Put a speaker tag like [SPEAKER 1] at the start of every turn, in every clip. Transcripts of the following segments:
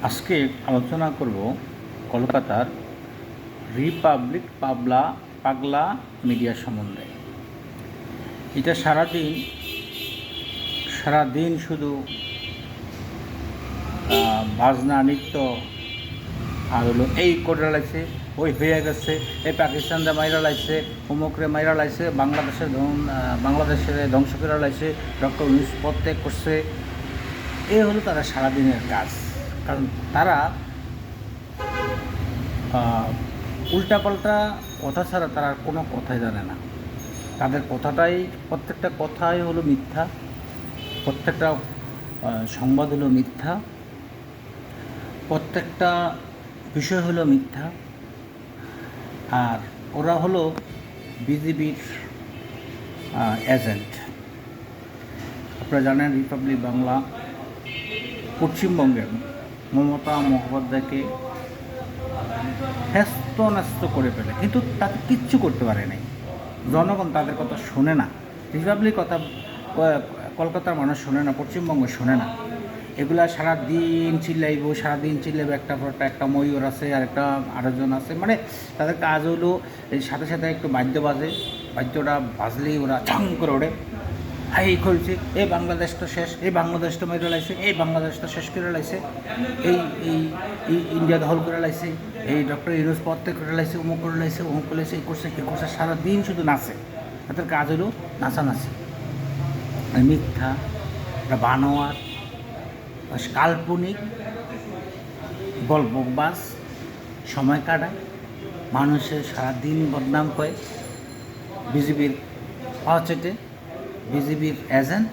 [SPEAKER 1] আজকে আলোচনা করব কলকাতার রিপাবলিক পাগলা মিডিয়া সম্বন্ধে। এটা সারাদিন শুধু বাজনা নৃত্য আর হলো এই করে লাইছে, ওই হয়ে গেছে, এই পাকিস্তানরা মাইরা লাইছে, অমুকরে মাইরা লাইছে, বাংলাদেশের ধ্বংস করে লাইছে, ডক্টর ইউনূস পদত্যাগ করছে। এই হলো তারা সারাদিনের কাজ। কারণ তারা উল্টাপাল্টা কথা ছাড়া তারা কোনো কথাই জানে না। তাদের প্রত্যেকটা কথাই হলো মিথ্যা, প্রত্যেকটা সংবাদ হলো মিথ্যা, প্রত্যেকটা বিষয় হলো মিথ্যা। আর ওরা হলো বিজেপির এজেন্ট। আপনারা জানেন রিপাবলিক বাংলা পশ্চিমবঙ্গের মমতা মুখোপাধ্যায়কে হ্যস্ত করে ফেলে, কিন্তু তাকে কিচ্ছু করতে পারে নাই। জনগণ তাদের কথা শোনে না। রিপাবলিক কথা কলকাতার মানুষ শোনে না, পশ্চিমবঙ্গ শোনে না। এগুলা সারাদিন চিল্লাইব, একটা পর একটা ময়ূর আছে আর একটা আরেকজন আছে, মানে তাদের কাজ হলো এই সাথে সাথে একটু বাদ্য বাজে, বাদ্যটা বাজলেই ওরা ঝাং করে ওঠে, হাই করছে, এই বাংলাদেশ তো শেষ, এই বাংলাদেশ তো মেরে লাইছে, এই বাংলাদেশ তো শেষ করে লাইছে, এই এই ইন্ডিয়া দখল করে লাইছে, এই ডক্টর ইউনূস পদত্যাগ করে লাইছে, অমুক করে লাইছে, এই করছে কী করছে, সারাদিন শুধু নাচে। তাদের কাজ হলো নাচানাচি, মিথ্যা, বানোয়ার, কাল্পনিক, গল্পবাজ, সময় কাটায়, মানুষের সারাদিন বদনাম করে। বিজেপির পাওয়াচেটে, বিজেপির এজেন্ট,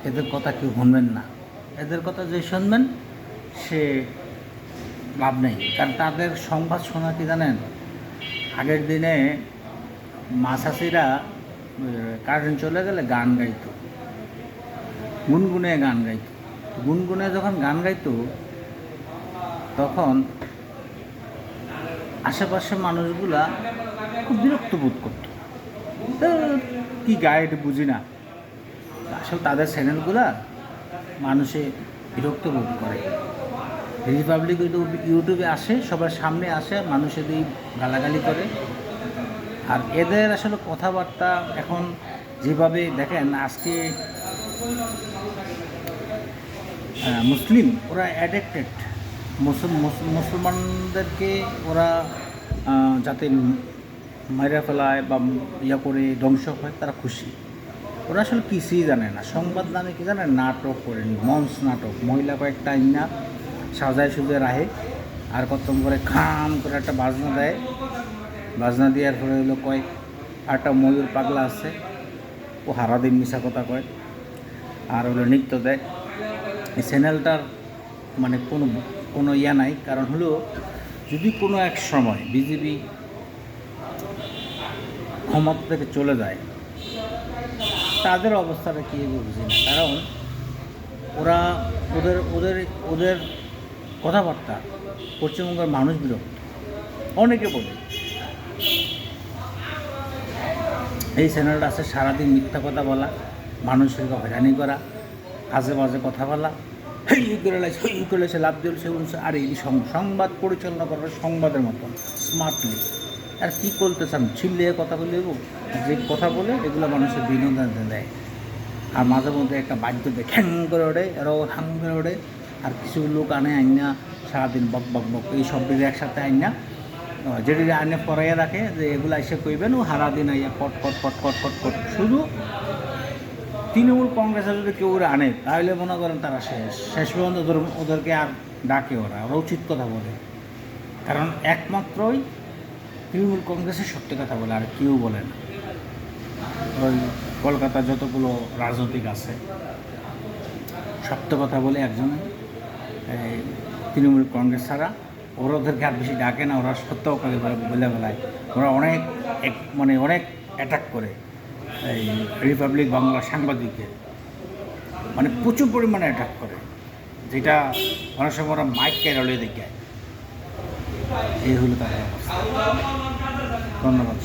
[SPEAKER 1] এদের কথা কেউ শুনবেন না। এদের কথা যে শুনবেন সে লাভ নেই। কারণ তাদের সংবাদ শোনা কি জানেন, আগের দিনে মাছাসিরা কারেন্ট চলে গেলে গান গাইতো, গুনগুনে গান গাইতো। গুনগুনে যখন গান গাইতো তখন আশেপাশের মানুষগুলা খুব বিরক্ত বোধ করতো, কি গায়ে এটা বুঝি না। আসলে তাদের চ্যানেলগুলা মানুষে বিরক্ত বোধ করে। রিপাবলিক ইউটিউবে আসে, সবার সামনে আসে, মানুষের দিয়ে গালাগালি করে। আর এদের আসলে কথাবার্তা এখন যেভাবে দেখেন, আজকে মুসলিম ওরা অ্যাডিক্টেড, মুসলমানদেরকে ওরা যাতে মাইরা ফেলায় বা করে ধ্বংস হয় তারা খুশি। ওরা আসলে কিছুই জানে না। সংবাদ নামে কি জানে, নাটক করে, মঞ্চ নাটক, মহিলা কয়েকটা আইনা সাজায় সুজায় রাহে, আর কত করে খাম করে একটা বাজনা দেয়, বাজনা দেওয়ার পরে হলো কয় একটা ময়ূর পাগলা আছে, ও হারাদিন মিশা কথা কয়, আর হলো নৃত্য দেয়। এই চ্যানেলটার মানে কোনো ইয়া নাই। কারণ হলো যদি কোনো এক সময় বিজেপি ক্ষমতা থেকে চলে যায়, তাদের অবস্থাটা কী হবে বুঝি না। কারণ ওরা ওদের ওদের ওদের কথাবার্তা পশ্চিমবঙ্গের মানুষ বিরক্ত। অনেকে বলে এই চ্যানেলটা আছে সারাদিন মিথ্যা কথা বলা, মানুষের হয়রানি করা, আজে বাজে কথা বলা, হেই করে লাগছে, লাভ দিয়েছে। আর এই সংবাদ পরিচালনা করবে সংবাদের মতন স্মার্টলি। আর কী করতে চান, ছিল্লিয়ে কথা বলে যে কথা বলে এগুলো মানুষের বিনোদন দেয়। আর মাঝে মধ্যে একটা বাদ্য দেয়, খ্যাং করে ওঠে, এরাও ঠাং করে ওঠে। আর কিছু লোক আনে আইনা সারাদিন বক বক বক এই সব একসাথে আইনা যেটি আইনে পড়াইয়া রাখে যে এগুলো এসে কইবেন, ও সারাদিন আইয়া কট কট কট কট কট কট। শুধু তৃণমূল কংগ্রেসে যদি কেউ আনে তাহলে মনে করেন তারা শেষ পর্যন্ত ওদেরকে আর ডাকে, ওরা উচিত কথা বলে। কারণ একমাত্রই তৃণমূল কংগ্রেসের সত্যি কথা বলে, আর কেউ বলে না। ওই কলকাতার যতগুলো রাজনৈতিক আছে সত্য কথা বলে একজনে, তৃণমূল কংগ্রেস ছাড়া। ওদেরকে আর বেশি ডাকে না, ওরা সত্য কথা বলে বেলায় ওরা অনেক অনেক অ্যাটাক করে এই রিপাবলিক বাংলা সাংবাদিককে, মানে প্রচুর পরিমাণে অ্যাটাক করে, যেটা অনেক সময় ওরা মাইক কেরলে দেখে। এই হলো তাদের অবস্থা। ধন্যবাদ।